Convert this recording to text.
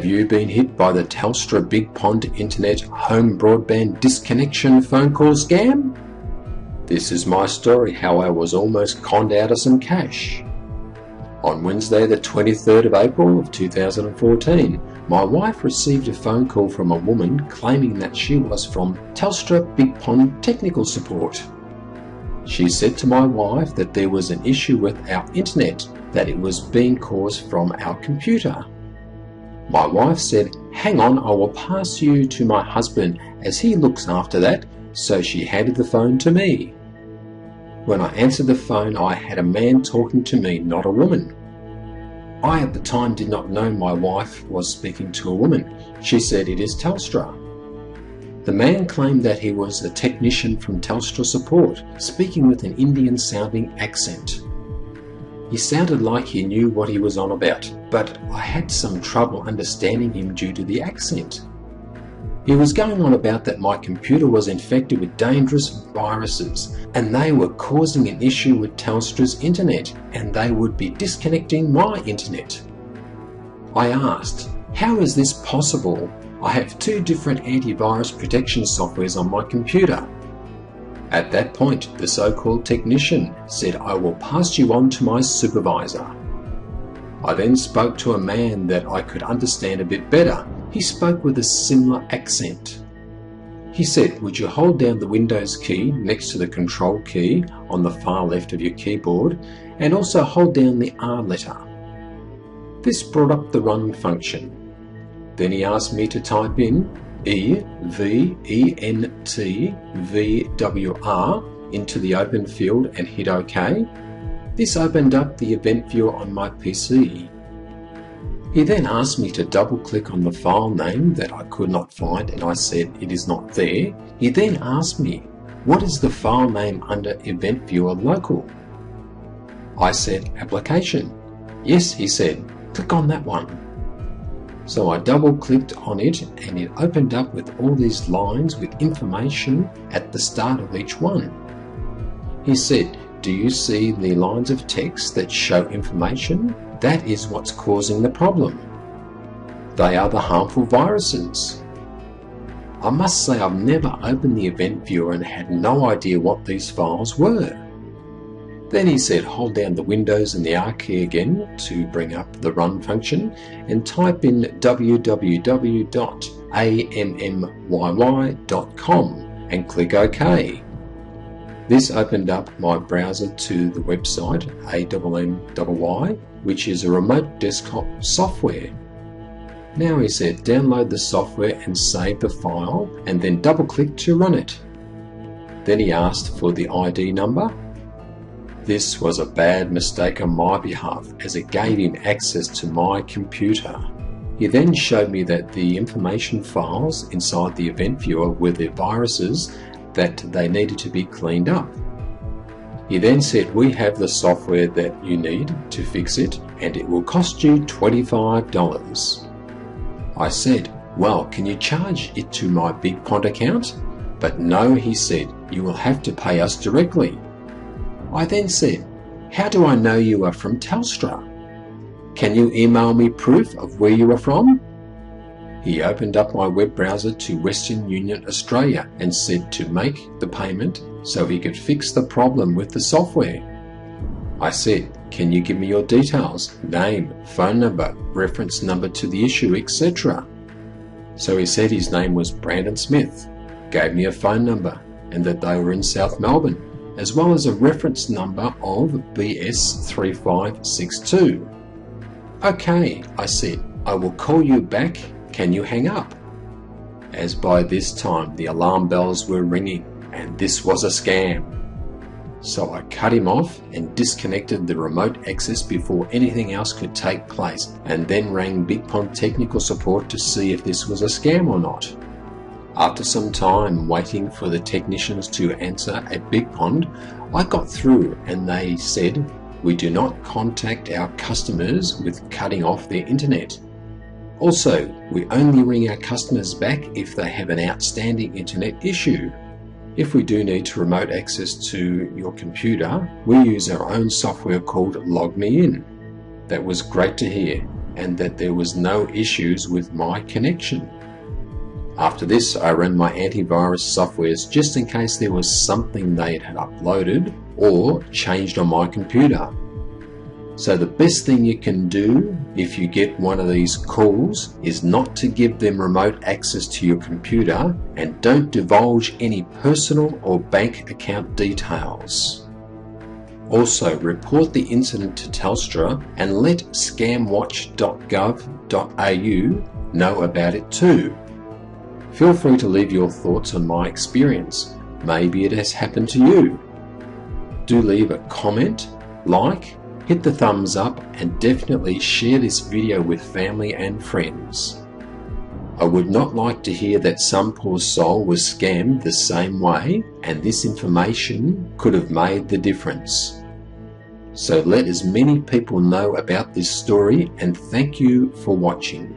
Have you been hit by the Telstra Bigpond Internet Home Broadband Disconnection phone call scam? This is my story how I was almost conned out of some cash. On Wednesday the 23rd of April of 2014, my wife received a phone call from a woman claiming that she was from Telstra Bigpond Technical Support. She said to my wife that there was an issue with our internet, that it was being caused from our computer. My wife said, "Hang on, I will pass you to my husband as he looks after that," so she handed the phone to me. When I answered the phone, I had a man talking to me, not a woman. I at the time did not know my wife was speaking to a woman. She said, "It is Telstra." The man claimed that he was a technician from Telstra Support, speaking with an Indian-sounding accent. He sounded like he knew what he was on about, but I had some trouble understanding him due to the accent. He was going on about that my computer was infected with dangerous viruses and they were causing an issue with Telstra's internet and they would be disconnecting my internet. I asked, "How is this possible? I have 2 different antivirus protection softwares on my computer." At that point, the so-called technician said, "I will pass you on to my supervisor." I then spoke to a man that I could understand a bit better. He spoke with a similar accent. He said, "Would you hold down the Windows key next to the Control key on the far left of your keyboard and also hold down the R letter." This brought up the run function. Then he asked me to type in EVENTVWR into the open field and hit OK. This opened up the event viewer on my PC. He then asked me to double click on the file name that I could not find and I said it is not there. He then asked me, "What is the file name under event viewer local?" I said application. "Yes," he said, "click on that one." So I double clicked on it and it opened up with all these lines with information at the start of each one. He said, "Do you see the lines of text that show information? That is what's causing the problem. They are the harmful viruses." I must say I've never opened the event viewer and had no idea what these files were. Then he said hold down the Windows and the R key again to bring up the run function and type in www.ammyy.com and click OK. This opened up my browser to the website AMMYY, which is a remote desktop software. Now he said download the software and save the file and then double click to run it. Then he asked for the ID number. This was a bad mistake on my behalf as it gave him access to my computer. He then showed me that the information files inside the event viewer were the viruses that they needed to be cleaned up. He then said, "We have the software that you need to fix it and it will cost you $25. I said, "Well, can you charge it to my Bigpond account?" But no, he said, "You will have to pay us directly." I then said, "How do I know you are from Telstra? Can you email me proof of where you are from?" He opened up my web browser to Western Union Australia and said to make the payment so he could fix the problem with the software. I said, "Can you give me your details, name, phone number, reference number to the issue, etc." So he said his name was Brandon Smith, gave me a phone number and that they were in South Melbourne, as well as a reference number of BS3562. "Okay," I said, "I will call you back. Can you hang up?" As by this time the alarm bells were ringing and this was a scam. So I cut him off and disconnected the remote access before anything else could take place and then rang Bigpond Technical Support to see if this was a scam or not. After some time waiting for the technicians to answer at Bigpond, I got through and they said, "We do not contact our customers with cutting off their internet. Also, we only ring our customers back if they have an outstanding internet issue. If we do need to remote access to your computer, we use our own software called LogMeIn." That was great to hear. and that there was no issues with my connection. After this, I ran my antivirus softwares just in case there was something they had uploaded or changed on my computer. So the best thing you can do if you get one of these calls is not to give them remote access to your computer, and don't divulge any personal or bank account details. Also, report the incident to Telstra and let scamwatch.gov.au know about it too. Feel free to leave your thoughts on my experience. Maybe it has happened to you. Do leave a comment, like, hit the thumbs up, and definitely share this video with family and friends. I would not like to hear that some poor soul was scammed the same way, and this information could have made the difference. So let as many people know about this story, and thank you for watching.